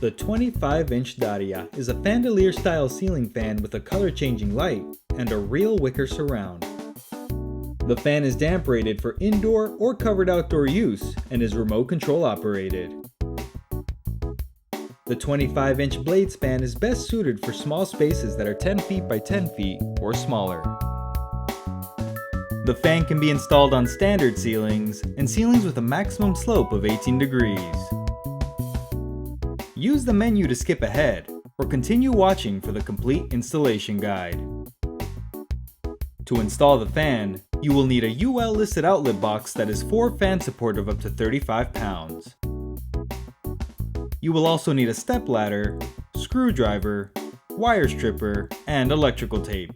The 25-inch Darya is a fandelier style ceiling fan with a color changing light and a real wicker surround. The fan is damp rated for indoor or covered outdoor use and is remote control operated. The 25-inch blade span is best suited for small spaces that are 10 feet by 10 feet or smaller. The fan can be installed on standard ceilings and ceilings with a maximum slope of 18 degrees. Use the menu to skip ahead, or continue watching for the complete installation guide. To install the fan, you will need a UL listed outlet box that is 4 fan support of up to 35 pounds. You will also need a step ladder, screwdriver, wire stripper, and electrical tape.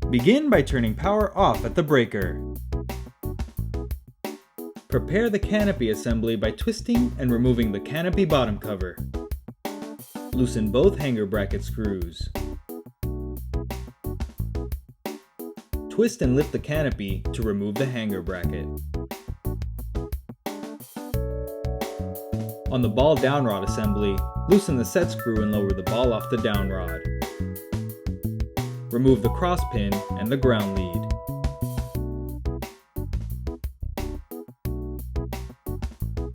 Begin by turning power off at the breaker. Prepare the canopy assembly by twisting and removing the canopy bottom cover. Loosen both hanger bracket screws. Twist and lift the canopy to remove the hanger bracket. On the ball down rod assembly, loosen the set screw and lower the ball off the down rod. Remove the cross pin and the ground lead.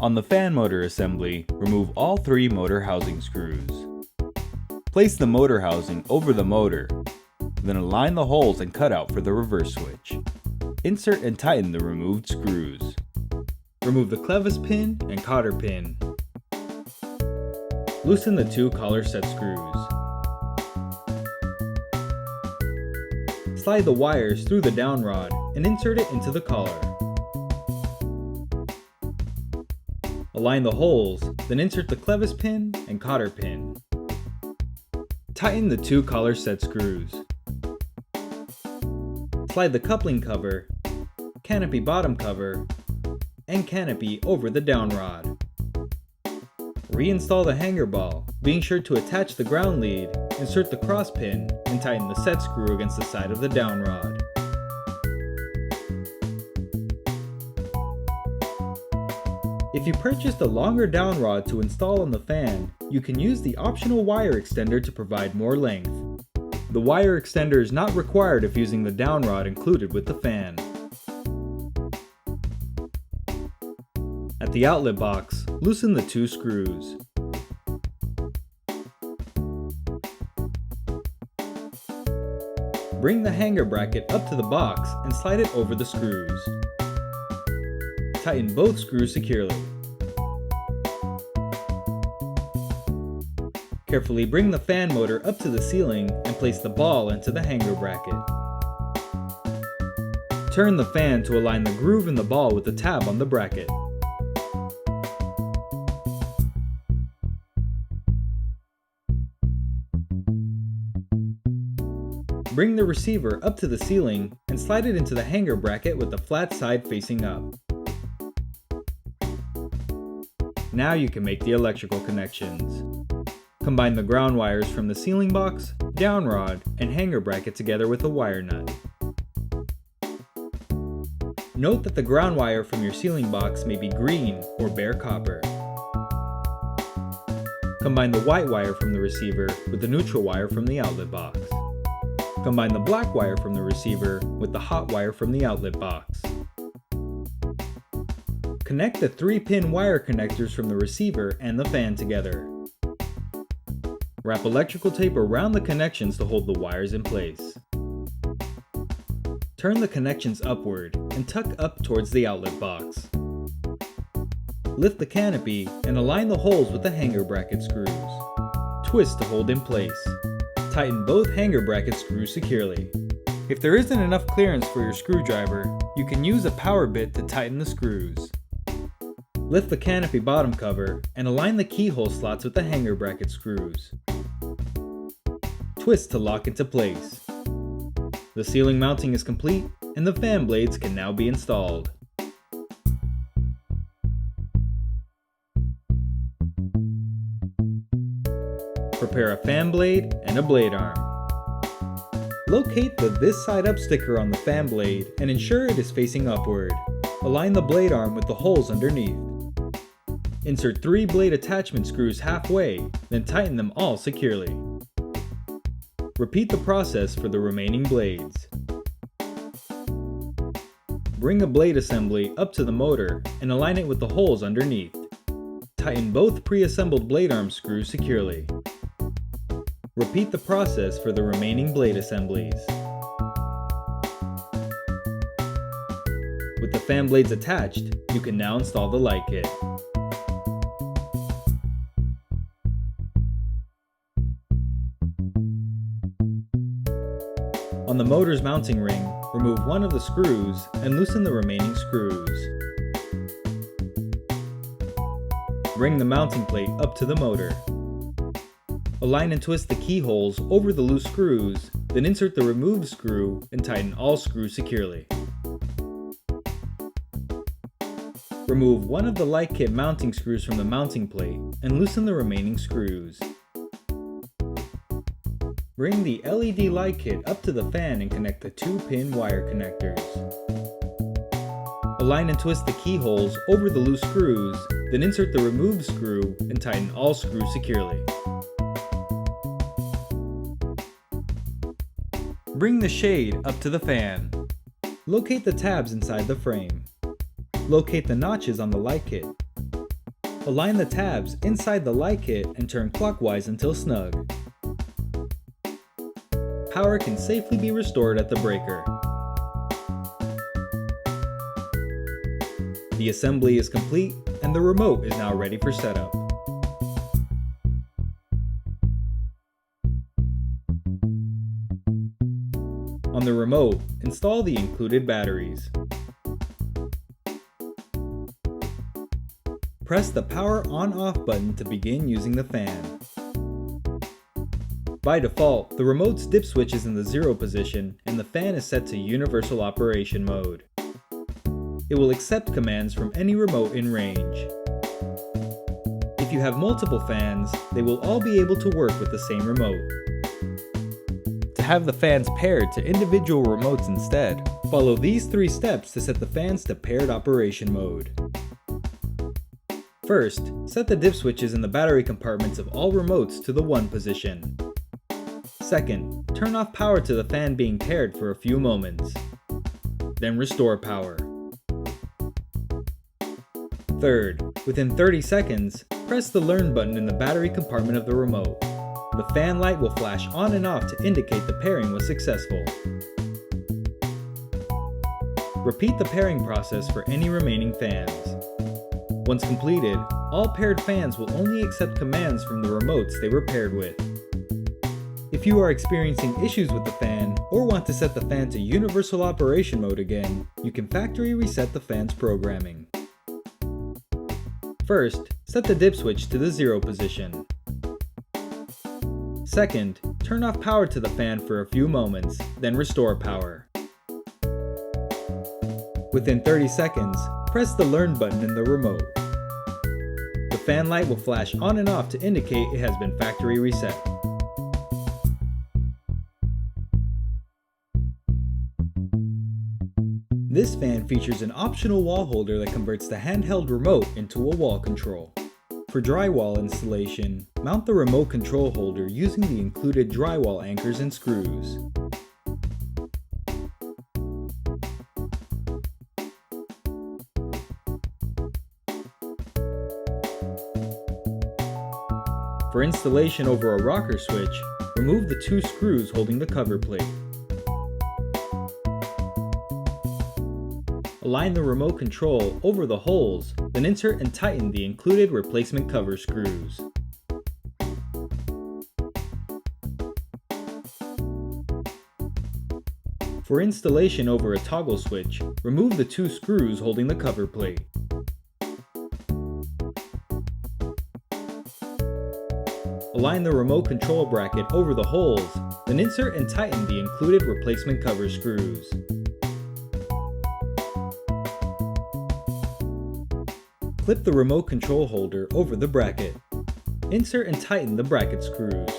On the fan motor assembly, remove all 3 motor housing screws. Place the motor housing over the motor, then align the holes and cutout for the reverse switch. Insert and tighten the removed screws. Remove the clevis pin and cotter pin. Loosen the 2 collar set screws. Slide the wires through the down rod and insert it into the collar. Align the holes, then insert the clevis pin and cotter pin. Tighten the 2 collar set screws. Slide the coupling cover, canopy bottom cover, and canopy over the down rod. Reinstall the hanger ball, being sure to attach the ground lead, insert the cross pin, and tighten the set screw against the side of the down rod. If you purchased a longer down rod to install on the fan, you can use the optional wire extender to provide more length. The wire extender is not required if using the down rod included with the fan. At the outlet box, loosen the 2 screws. Bring the hanger bracket up to the box and slide it over the screws. Tighten both screws securely. Carefully bring the fan motor up to the ceiling and place the ball into the hanger bracket. Turn the fan to align the groove in the ball with the tab on the bracket. Bring the receiver up to the ceiling and slide it into the hanger bracket with the flat side facing up. Now you can make the electrical connections. Combine the ground wires from the ceiling box, down rod, and hanger bracket together with a wire nut. Note that the ground wire from your ceiling box may be green or bare copper. Combine the white wire from the receiver with the neutral wire from the outlet box. Combine the black wire from the receiver with the hot wire from the outlet box. Connect the 3-pin wire connectors from the receiver and the fan together. Wrap electrical tape around the connections to hold the wires in place. Turn the connections upward and tuck up towards the outlet box. Lift the canopy and align the holes with the hanger bracket screws. Twist to hold in place. Tighten both hanger bracket screws securely. If there isn't enough clearance for your screwdriver, you can use a power bit to tighten the screws. Lift the canopy bottom cover and align the keyhole slots with the hanger bracket screws. Twist to lock into place. The ceiling mounting is complete and the fan blades can now be installed. Prepare a fan blade and a blade arm. Locate the "This Side Up" sticker on the fan blade and ensure it is facing upward. Align the blade arm with the holes underneath. Insert 3 blade attachment screws halfway, then tighten them all securely. Repeat the process for the remaining blades. Bring a blade assembly up to the motor and align it with the holes underneath. Tighten both pre-assembled blade arm screws securely. Repeat the process for the remaining blade assemblies. With the fan blades attached, you can now install the light kit. On the motor's mounting ring, remove one of the screws and loosen the remaining screws. Bring the mounting plate up to the motor. Align and twist the keyholes over the loose screws, then insert the removed screw and tighten all screws securely. Remove one of the light kit mounting screws from the mounting plate and loosen the remaining screws. Bring the LED light kit up to the fan and connect the 2-pin wire connectors. Align and twist the keyholes over the loose screws, then insert the removed screw and tighten all screws securely. Bring the shade up to the fan. Locate the tabs inside the frame. Locate the notches on the light kit. Align the tabs inside the light kit and turn clockwise until snug. Power can safely be restored at the breaker. The assembly is complete and the remote is now ready for setup. On the remote, install the included batteries. Press the power on/off button to begin using the fan. By default, the remote's dip switch is in the 0 position and the fan is set to universal operation mode. It will accept commands from any remote in range. If you have multiple fans, they will all be able to work with the same remote. To have the fans paired to individual remotes instead, follow these 3 steps to set the fans to paired operation mode. First, set the dip switches in the battery compartments of all remotes to the 1 position. Second, turn off power to the fan being paired for a few moments. Then restore power. Third, within 30 seconds, press the Learn button in the battery compartment of the remote. The fan light will flash on and off to indicate the pairing was successful. Repeat the pairing process for any remaining fans. Once completed, all paired fans will only accept commands from the remotes they were paired with. If you are experiencing issues with the fan, or want to set the fan to universal operation mode again, you can factory reset the fan's programming. First, set the dip switch to the 0 position. Second, turn off power to the fan for a few moments, then restore power. Within 30 seconds, press the Learn button in the remote. The fan light will flash on and off to indicate it has been factory reset. This fan features an optional wall holder that converts the handheld remote into a wall control. For drywall installation, mount the remote control holder using the included drywall anchors and screws. For installation over a rocker switch, remove the 2 screws holding the cover plate. Align the remote control over the holes, then insert and tighten the included replacement cover screws. For installation over a toggle switch, remove the 2 screws holding the cover plate. Align the remote control bracket over the holes, then insert and tighten the included replacement cover screws. Clip the remote control holder over the bracket. Insert and tighten the bracket screws.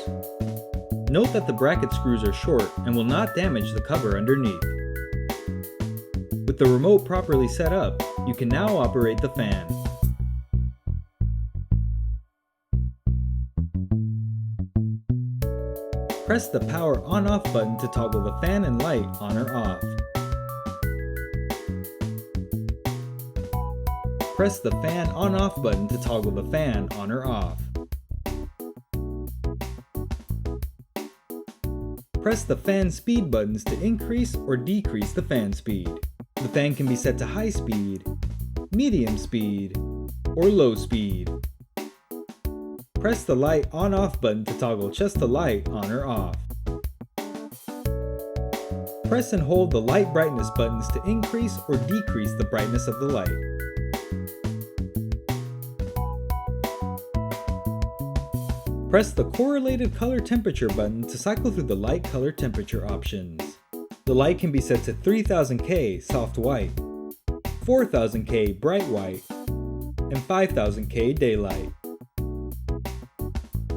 Note that the bracket screws are short and will not damage the cover underneath. With the remote properly set up, You can now operate the fan. Press the power on-off button to toggle the fan and light on or off. Press the fan on-off button to toggle the fan on or off. Press the fan speed buttons to increase or decrease the fan speed. The fan can be set to high speed, medium speed, or low speed. Press the light on-off button to toggle just the light on or off. Press and hold the light brightness buttons to increase or decrease the brightness of the light. Press the correlated color temperature button to cycle through the light color temperature options. The light can be set to 3000K soft white, 4000K bright white, and 5000K daylight.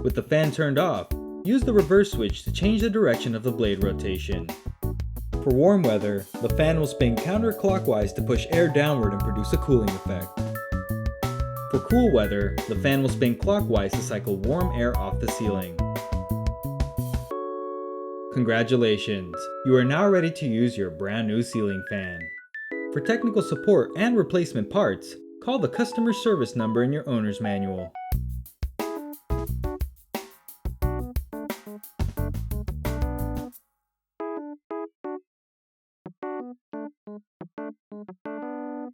With the fan turned off, use the reverse switch to change the direction of the blade rotation. For warm weather, the fan will spin counterclockwise to push air downward and produce a cooling effect. For cool weather, the fan will spin clockwise to cycle warm air off the ceiling. Congratulations! You are now ready to use your brand new ceiling fan. For technical support and replacement parts, call the customer service number in your owner's manual.